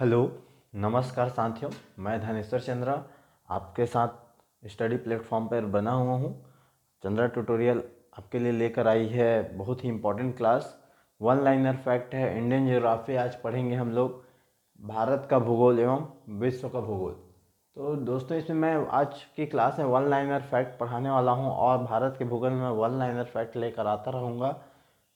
Hello, नमस्कार साथियों। मैं धनेश्वर चंद्रा आपके साथ स्टडी प्लेटफॉर्म पर बना हुआ हूँ। चंद्रा ट्यूटोरियल आपके लिए लेकर आई है बहुत ही important class. One liner fact है, इंडियन ज्योग्राफी। आज पढ़ेंगे हम लोग भारत का भूगोल एवं विश्व का भूगोल। तो दोस्तों, इसमें मैं आज की क्लास में वन लाइनर फैक्ट पढ़ाने वाला हूँ और भारत के भूगोल में वन लाइनर फैक्ट लेकर आता रहूँगा।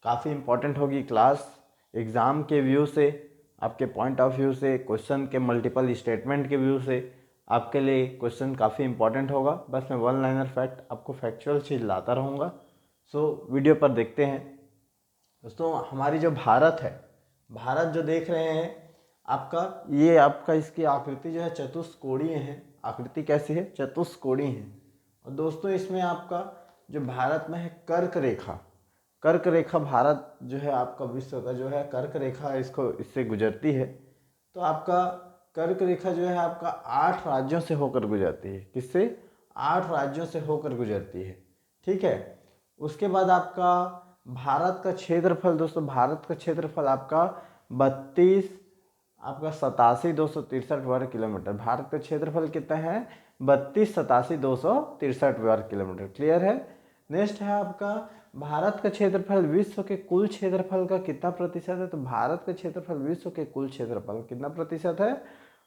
काफ़ी इम्पोर्टेंट होगी क्लास। एग्ज़ाम के व्यू से, आपके पॉइंट ऑफ व्यू से, क्वेश्चन के मल्टीपल स्टेटमेंट के व्यू से आपके लिए क्वेश्चन काफ़ी इंपॉर्टेंट होगा। बस मैं वन लाइनर फैक्ट आपको फैक्चुअल चीज़ लाता रहूँगा। सो वीडियो पर देखते हैं। दोस्तों, हमारी जो भारत है, भारत जो देख रहे हैं ये आपका इसकी आकृति जो है चतुष्कोणीय है। आकृति कैसी है? चतुष्कोणीय है। और दोस्तों, इसमें आपका जो भारत में है कर्क रेखा, कर्क रेखा भारत जो है आपका विश्व का जो है कर्क रेखा इससे गुजरती है। तो आपका कर्क रेखा जो है आपका 8 राज्यों से होकर गुजरती है। किससे? 8 राज्यों से होकर गुजरती है। ठीक है। उसके बाद आपका भारत का क्षेत्रफल, दोस्तों भारत का क्षेत्रफल आपका 32,87,263 वर्ग किलोमीटर। भारत का क्षेत्रफल कितना है? 32,87,263 वर्ग किलोमीटर। क्लियर है। नेक्स्ट है आपका भारत का क्षेत्रफल विश्व के कुल क्षेत्रफल का कितना प्रतिशत है? तो भारत का क्षेत्रफल विश्व के कुल क्षेत्रफल कितना प्रतिशत है?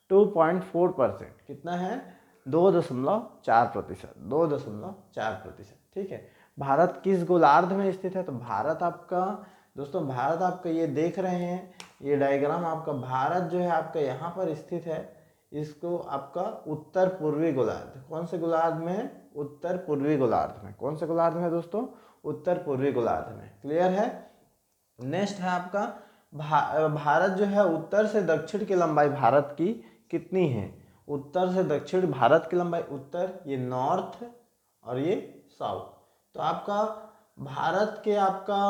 2.4%। कितना है? 2.4%। 2.4%। ठीक है। भारत किस गोलार्ध में स्थित है? तो भारत आपका, दोस्तों भारत आपका ये देख रहे हैं, ये डायग्राम आपका भारत जो है आपका यहाँ पर स्थित है। इसको आपका उत्तर पूर्वी गोलार्ध, कौन से गोलार्ध में? उत्तर पूर्वी गोलार्ध में। कौन से गोलार्ध में दोस्तों? उत्तर पूर्वी गोलार्ध में। क्लियर है। नेक्स्ट है आपका भारत जो है उत्तर से दक्षिण की लंबाई भारत की कितनी है? उत्तर से दक्षिण भारत की लंबाई, उत्तर ये नॉर्थ और ये साउथ। तो आपका भारत के आपका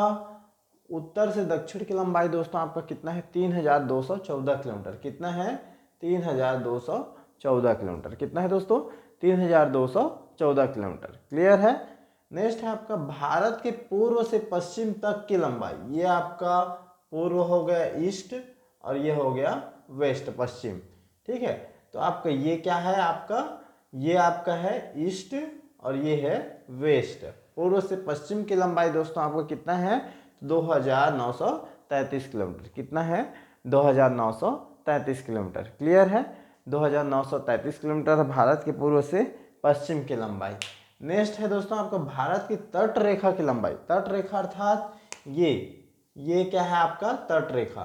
उत्तर से दक्षिण की लंबाई दोस्तों आपका कितना है? 3,214 किलोमीटर। कितना है? 3,214 किलोमीटर। कितना है दोस्तों? 3,214 किलोमीटर। क्लियर है। नेक्स्ट है आपका भारत के पूर्व से पश्चिम तक की लंबाई। ये आपका पूर्व हो गया ईस्ट और ये हो गया वेस्ट, पश्चिम। ठीक है। तो आपका ये क्या है? ये आपका है ईस्ट और ये है वेस्ट। पूर्व से पश्चिम की लंबाई दोस्तों आपका कितना है? 2,933 किलोमीटर। कितना है? 2,933 किलोमीटर। क्लियर है। 2,933 किलोमीटर भारत के पूर्व से पश्चिम की लंबाई। नेक्स्ट है दोस्तों आपका भारत की तट रेखा की लंबाई। तट रेखा अर्थात ये क्या है आपका? तट रेखा।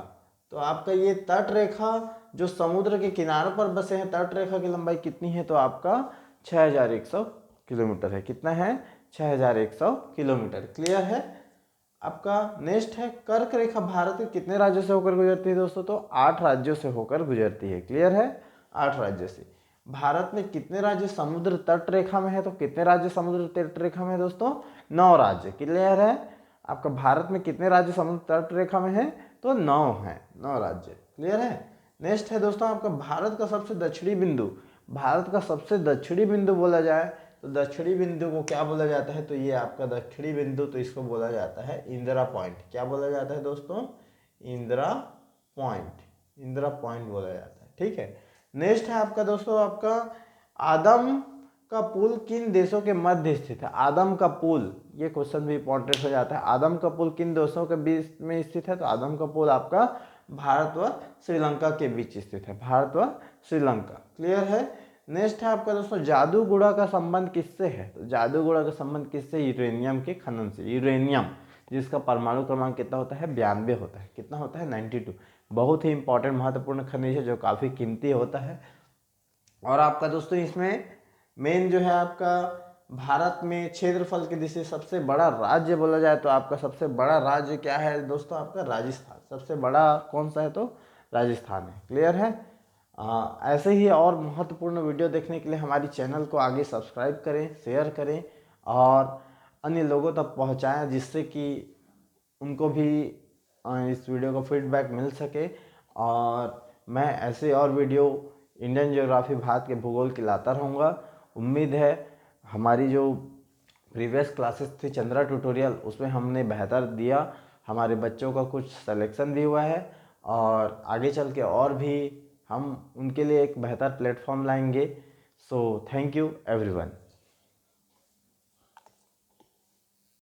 तो आपका ये तट रेखा जो समुद्र के किनारों पर बसे हैं, तट रेखा की लंबाई कितनी है? तो आपका 6,100 किलोमीटर है। कितना है? 6,100 किलोमीटर। क्लियर है। आपका नेक्स्ट है कर्क रेखा भारत के कितने राज्यों से होकर गुजरती है दोस्तों? तो 8 राज्यों से होकर गुजरती है। क्लियर है। 8 राज्यों से। भारत में कितने राज्य समुद्र तट रेखा में है? तो कितने राज्य समुद्र तट रेखा में है दोस्तों? 9 राज्य। क्लियर है। आपका भारत में कितने राज्य समुद्र तट रेखा में है? तो 9 है, 9 राज्य। क्लियर है। नेक्स्ट है दोस्तों आपका भारत का सबसे दक्षिणी बिंदु। भारत का सबसे दक्षिणी बिंदु बोला जाए तो दक्षिणी बिंदु को क्या बोला जाता है? तो ये आपका दक्षिणी बिंदु, तो इसको बोला जाता है इंदिरा पॉइंट। क्या बोला जाता है दोस्तों? इंदिरा पॉइंट। इंदिरा पॉइंट बोला जाता है। ठीक है। नेक्स्ट है आपका दोस्तों आपका आदम का पुल किन देशों के मध्य स्थित है? आदम का पुल, ये क्वेश्चन भी इंपॉर्टेंट हो जाता है। आदम का पुल किन देशों के बीच में स्थित है? तो आदम का पुल आपका भारत व श्रीलंका के बीच स्थित है। भारत व श्रीलंका। क्लियर है। नेक्स्ट है आपका दोस्तों जादूगुड़ा का संबंध किससे है? तो जादूगुड़ा का संबंध किससे? यूरेनियम के खनन से। यूरेनियम जिसका परमाणु क्रमांक कितना होता है? 92 होता है। कितना होता है? 92। बहुत ही इंपॉर्टेंट महत्वपूर्ण खनिज है जो काफ़ी कीमती होता है। और आपका दोस्तों इसमें मेन जो है आपका भारत में क्षेत्रफल की दृष्टि से सबसे बड़ा राज्य बोला जाए तो आपका सबसे बड़ा राज्य क्या है दोस्तों? आपका राजस्थान। सबसे बड़ा कौन सा है? तो राजस्थान है। क्लियर है। ऐसे ही और महत्वपूर्ण वीडियो देखने के लिए हमारी चैनल को आगे सब्सक्राइब करें, शेयर करें और अन्य लोगों तक पहुंचाएं, जिससे कि उनको भी इस वीडियो का फीडबैक मिल सके। और मैं ऐसे और वीडियो इंडियन ज्योग्राफी, भारत के भूगोल की लाता रहूँगा। उम्मीद है हमारी जो प्रीवियस क्लासेस थी चंद्रा ट्यूटोरियल, उसमें हमने बेहतर दिया, हमारे बच्चों का कुछ सिलेक्शन भी हुआ है और आगे चल के और भी हम उनके लिए एक बेहतर प्लेटफॉर्म लाएंगे। So thank you everyone.